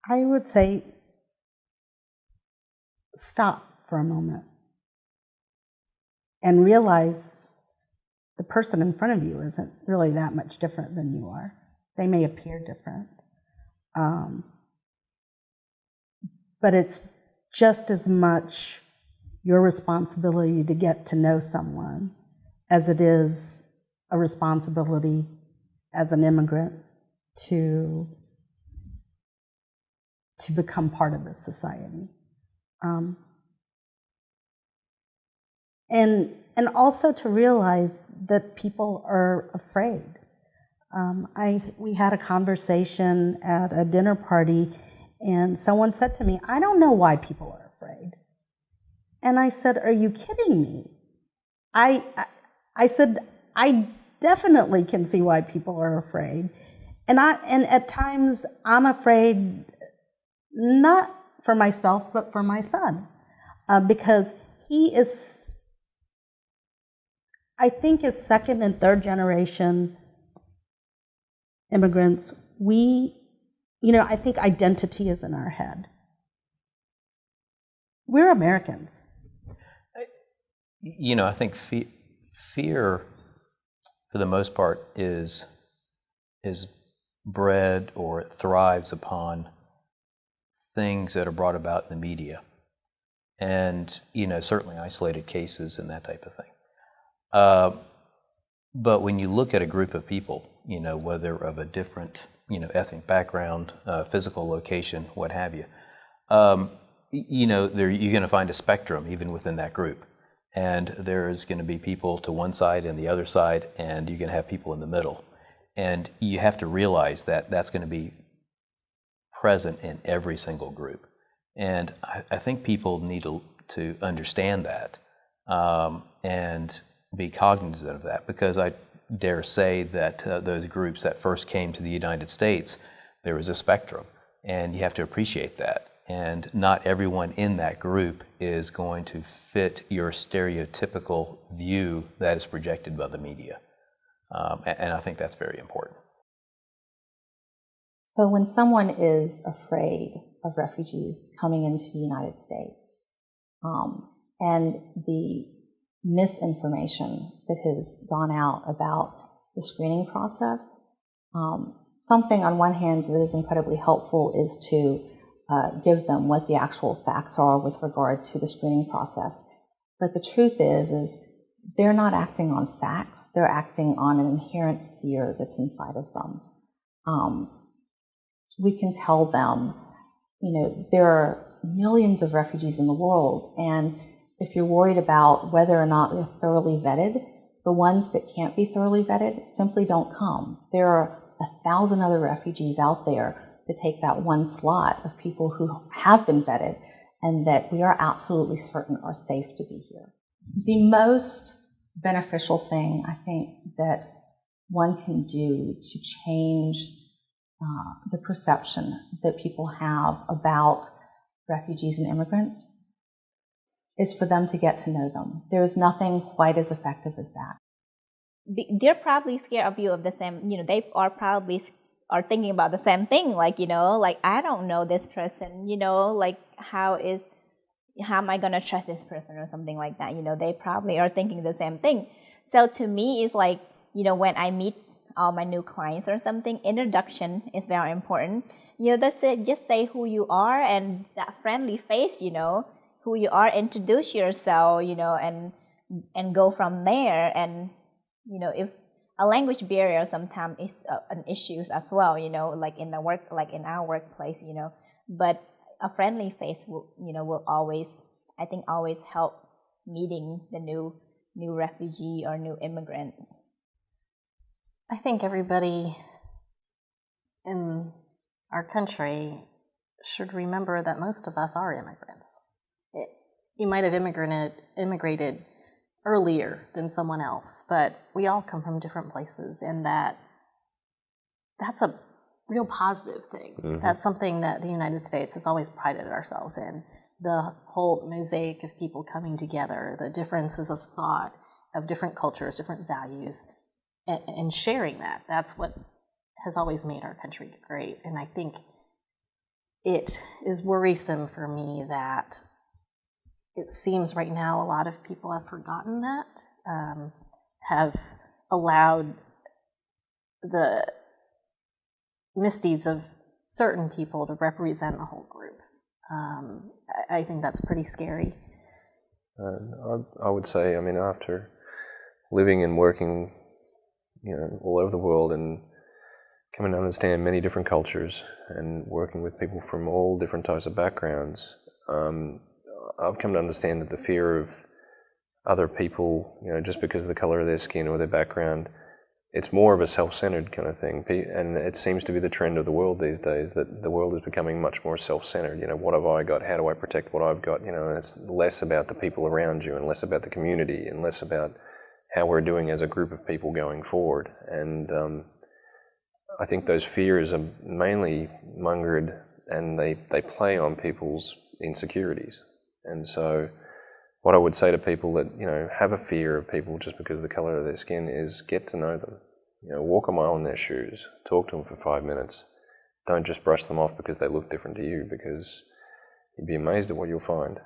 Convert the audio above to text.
I would say stop for a moment and realize the person in front of you isn't really that much different than you are. They may appear different, but it's just as much your responsibility to get to know someone as it is a responsibility as an immigrant to become part of this society. And also to realize that people are afraid. We had a conversation at a dinner party, and someone said to me, "I don't know why people are afraid." And I said, "Are you kidding me?" I said, "I definitely can see why people are afraid. And at times I'm afraid not for myself, but for my son, because he is, I think, as second and third generation immigrants, I think identity is in our head. We're Americans. I think fear, for the most part, is bred or it thrives upon things that are brought about in the media, and certainly isolated cases and that type of thing. But when you look at a group of people, whether of a different ethnic background, physical location, what have you, you're going to find a spectrum even within that group. And there's going to be people to one side and the other side, and you're going to have people in the middle. And you have to realize that that's going to be present in every single group. And I think people need to understand that and be cognizant of that, because I dare say that those groups that first came to the United States, there was a spectrum, and you have to appreciate that. And not everyone in that group is going to fit your stereotypical view that is projected by the media. And I think that's very important. So when someone is afraid of refugees coming into the United States, and the misinformation that has gone out about the screening process, something on one hand that is incredibly helpful is to give them what the actual facts are with regard to the screening process. But the truth is they're not acting on facts, they're acting on an inherent fear that's inside of them. We can tell them, there are millions of refugees in the world, and if you're worried about whether or not they're thoroughly vetted, the ones that can't be thoroughly vetted simply don't come. There are 1,000 other refugees out there to take that one slot of people who have been vetted and that we are absolutely certain are safe to be here. The most beneficial thing, I think, that one can do to change the perception that people have about refugees and immigrants is for them to get to know them. There is nothing quite as effective as that. They're probably scared of you of the same, they are probably are thinking about the same thing, like I don't know this person, how am I going to trust this person or something like that. They probably are thinking the same thing. So to me, it's like, when I meet all my new clients or something, introduction is very important. Just say who you are and that friendly face, who you are, introduce yourself, and go from there. And, if a language barrier sometimes is an issue as well, like in our workplace, but a friendly face will always help meeting the new refugee or new immigrants. I think everybody in our country should remember that most of us are immigrants. You might have immigrated earlier than someone else, but we all come from different places, and that's a real positive thing. Mm-hmm. That's something that the United States has always prided ourselves in. The whole mosaic of people coming together, the differences of thought, of different cultures, different values, and sharing that. That's what has always made our country great. And I think it is worrisome for me that it seems right now a lot of people have forgotten that, have allowed the misdeeds of certain people to represent the whole group. I think that's pretty scary. I would say, I mean, after living and working, all over the world and coming to understand many different cultures and working with people from all different types of backgrounds, I've come to understand that the fear of other people, just because of the color of their skin or their background, it's more of a self-centered kind of thing. And it seems to be the trend of the world these days, that the world is becoming much more self-centered. What have I got? How do I protect what I've got? And it's less about the people around you and less about the community and less about how we're doing as a group of people going forward. And I think those fears are mainly mongered, and they play on people's insecurities. And so what I would say to people that, have a fear of people just because of the color of their skin is get to know them. Walk a mile in their shoes, talk to them for 5 minutes. Don't just brush them off because they look different to you, because you'd be amazed at what you'll find.